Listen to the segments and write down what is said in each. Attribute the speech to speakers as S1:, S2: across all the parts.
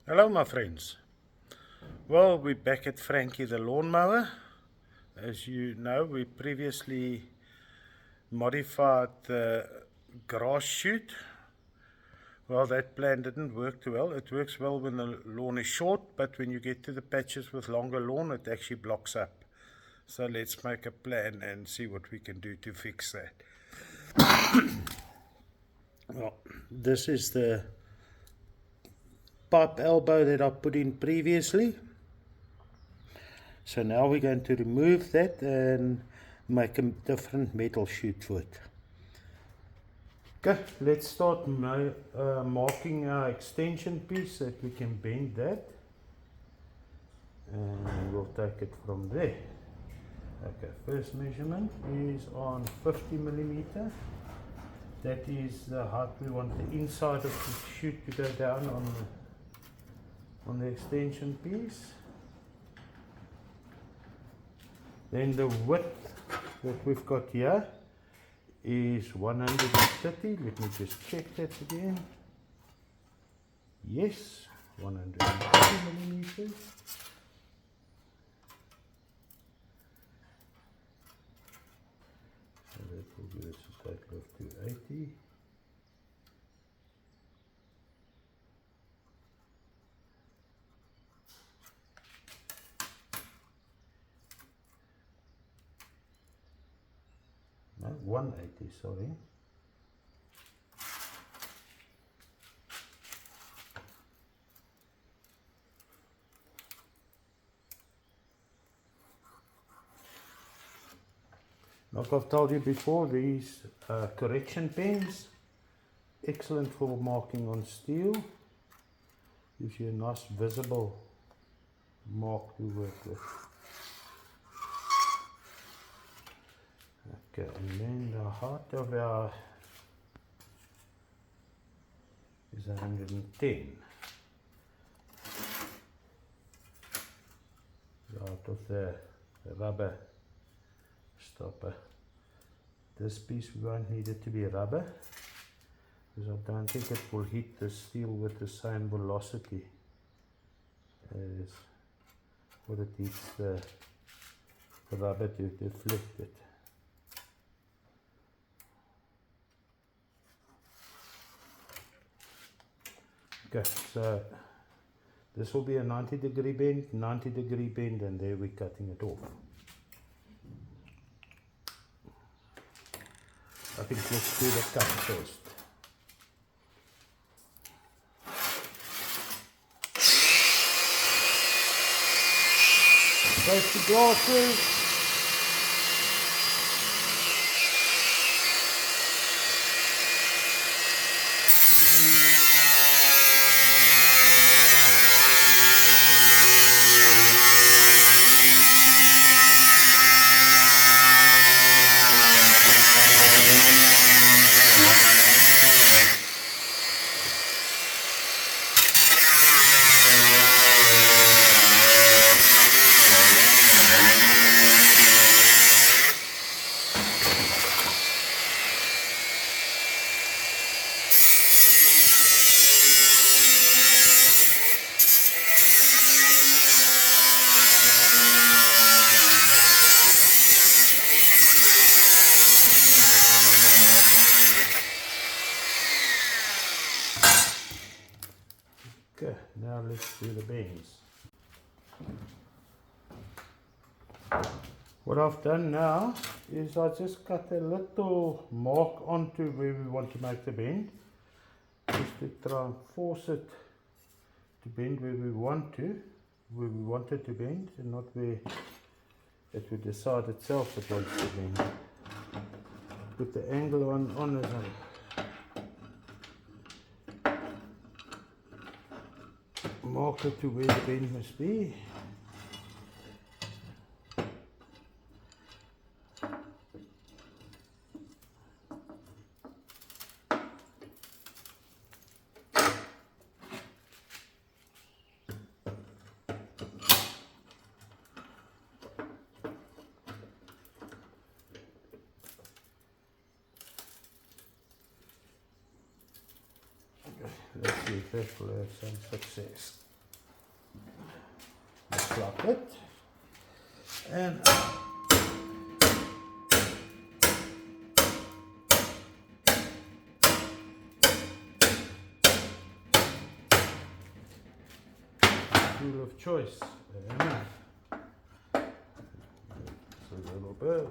S1: Hello my friends. Well, we're back at Franky the lawnmower. As you know, we previously modified the grass chute. Well, that plan didn't work too well. It works well when the lawn is short, but when you get to the patches with longer lawn, it actually blocks up. So let's make a plan and see what we can do to fix that. Well, this is the pipe elbow that I put in previously. So now we're going to remove that and make a different metal chute for it. Okay, let's start marking our extension piece so that we can bend that. And we'll take it from there. Okay, first measurement is on 50 millimeter. That is the height we want the inside of the chute to go down on the extension piece. Then the width that we've got here is 130. Let me just check that again. Yes, 130 millimeters. So that will give us a total of 280. No, 180, sorry. Like I've told you before, these correction pens, excellent for marking on steel. Gives you a nice visible mark to work with. Okay, and then the height of our is 110. The height of the rubber stopper. This piece we won't need it to be rubber, because I don't think it will hit the steel with the same velocity as what it hits the rubber to deflect it. Okay, so this will be a 90-degree bend, 90-degree bend, and there we're cutting it off. I think let's do the cut first. Safety glasses. Okay, now let's do the bends. What I've done now is I just cut a little mark onto where we want to make the bend, just to try and force it to bend where we want it to bend, and not where it would decide itself it wants to bend. Put the angle on as I mark it to where the bend must be. Let's see if that will have some success. just like it. And tool of choice. Just a little bit.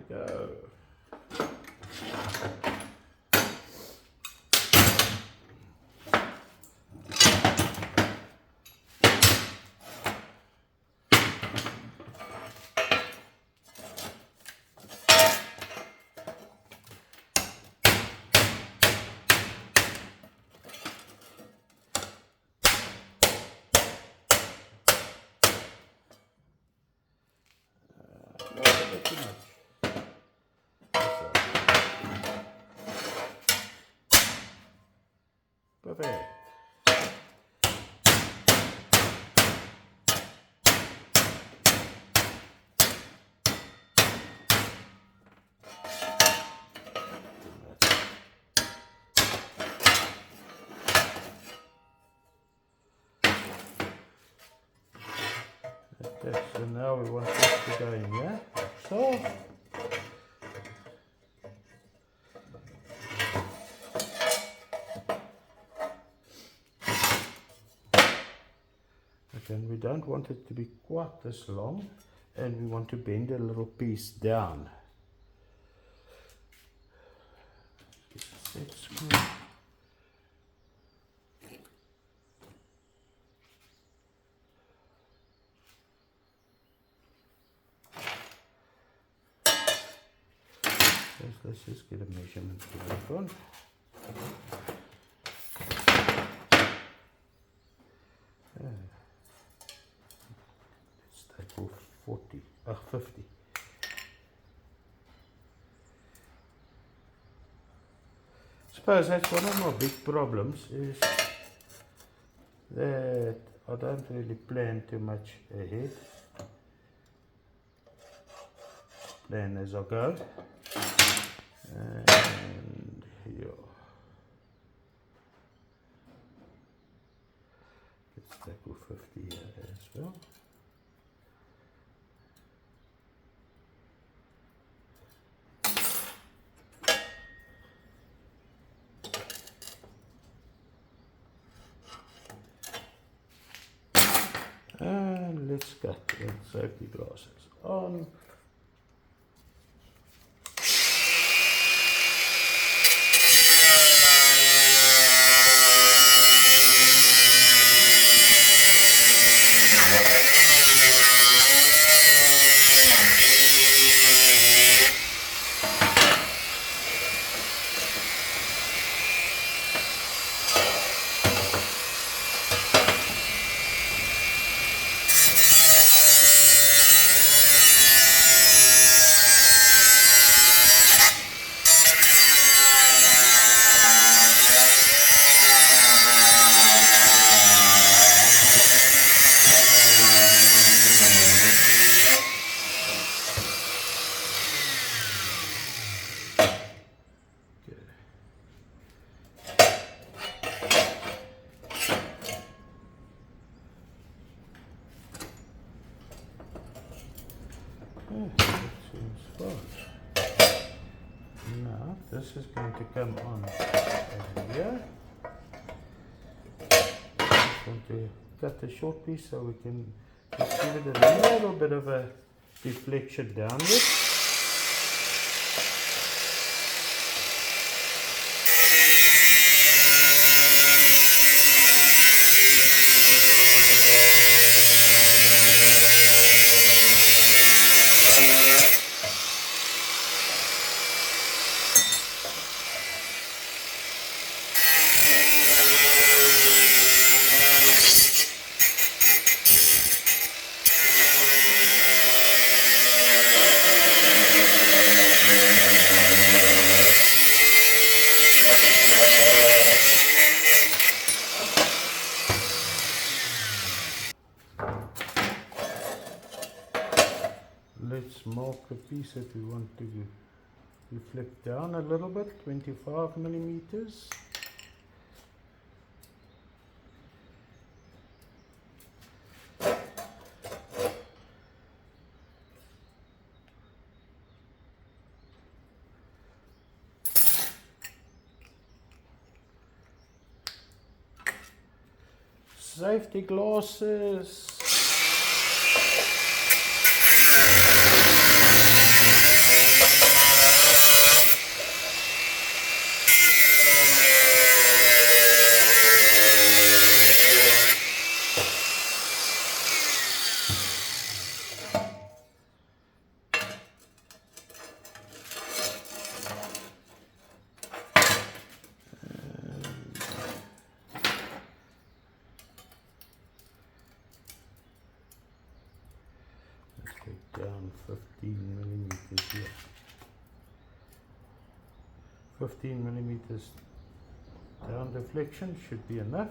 S1: Go. Perfect. Okay, so now we want this to go in here. So and we don't want it to be quite this long, and we want to bend a little piece down. Set screw. Let's just get a measurement for that one. Let's take off 50. Suppose that's one of my big problems, is that I don't really plan too much ahead. Plan as I go. And here. Let's tackle 50 here as well. And let's cut and safety glasses on. that seems fast. Now this is going to come on over here. I'm going to cut a short piece so we can just give it a little bit of a deflection downward. Let's mark a piece that we want to deflect down a little bit, 25 millimeters. Safety glasses. Down 15 millimeters here. 15 millimeters down deflection should be enough.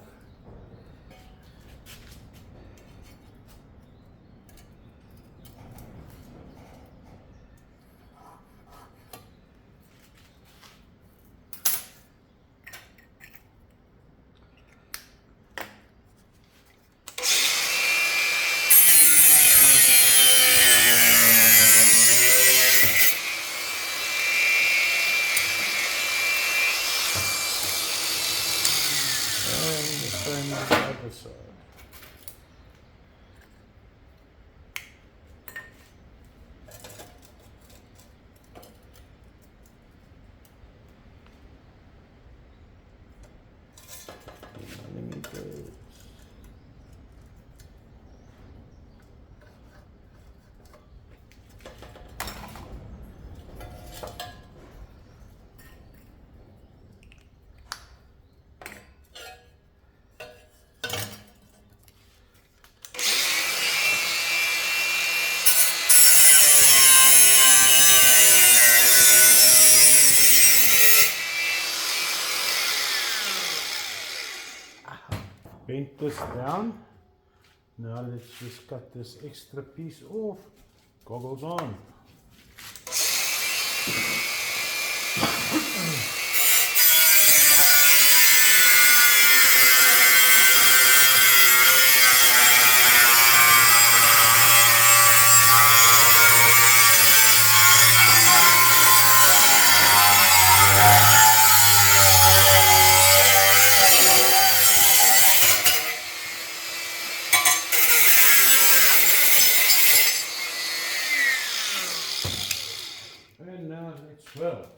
S1: On the other side. Millimeters. Bend this down. Now let's just cut this extra piece off. Goggles on. And now let's weld.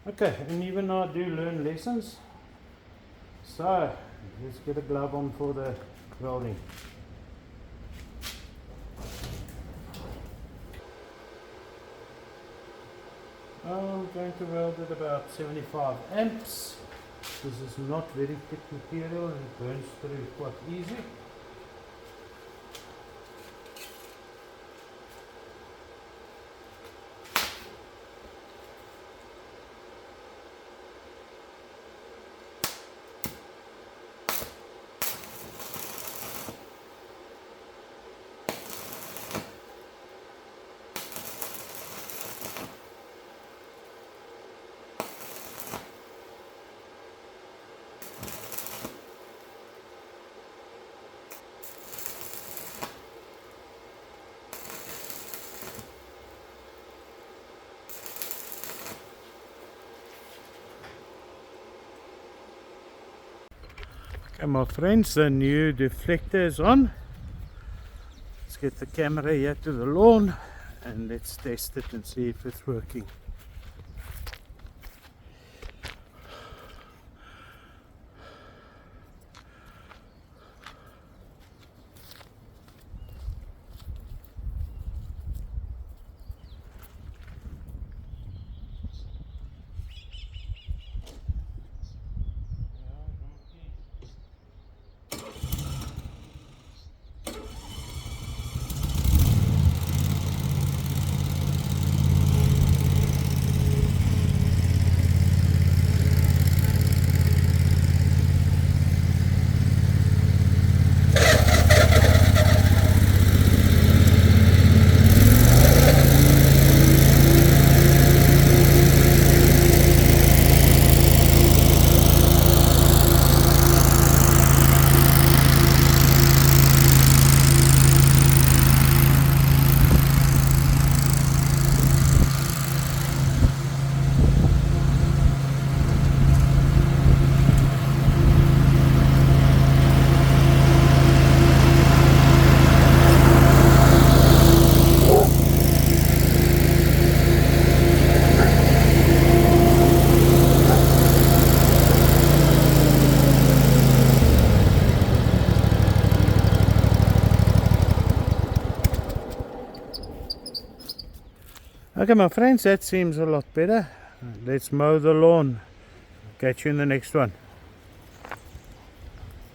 S1: Okay, and even though I do learn lessons, so let's get a glove on for the welding. I'm going to weld at about 75 amps. This is not very thick material and it burns through quite easy. Okay, my friends, the new deflector is on. Let's get the camera here to the lawn and let's test it and see if it's working. Okay, my friends, that seems a lot better. Let's mow the lawn. Catch you in the next one.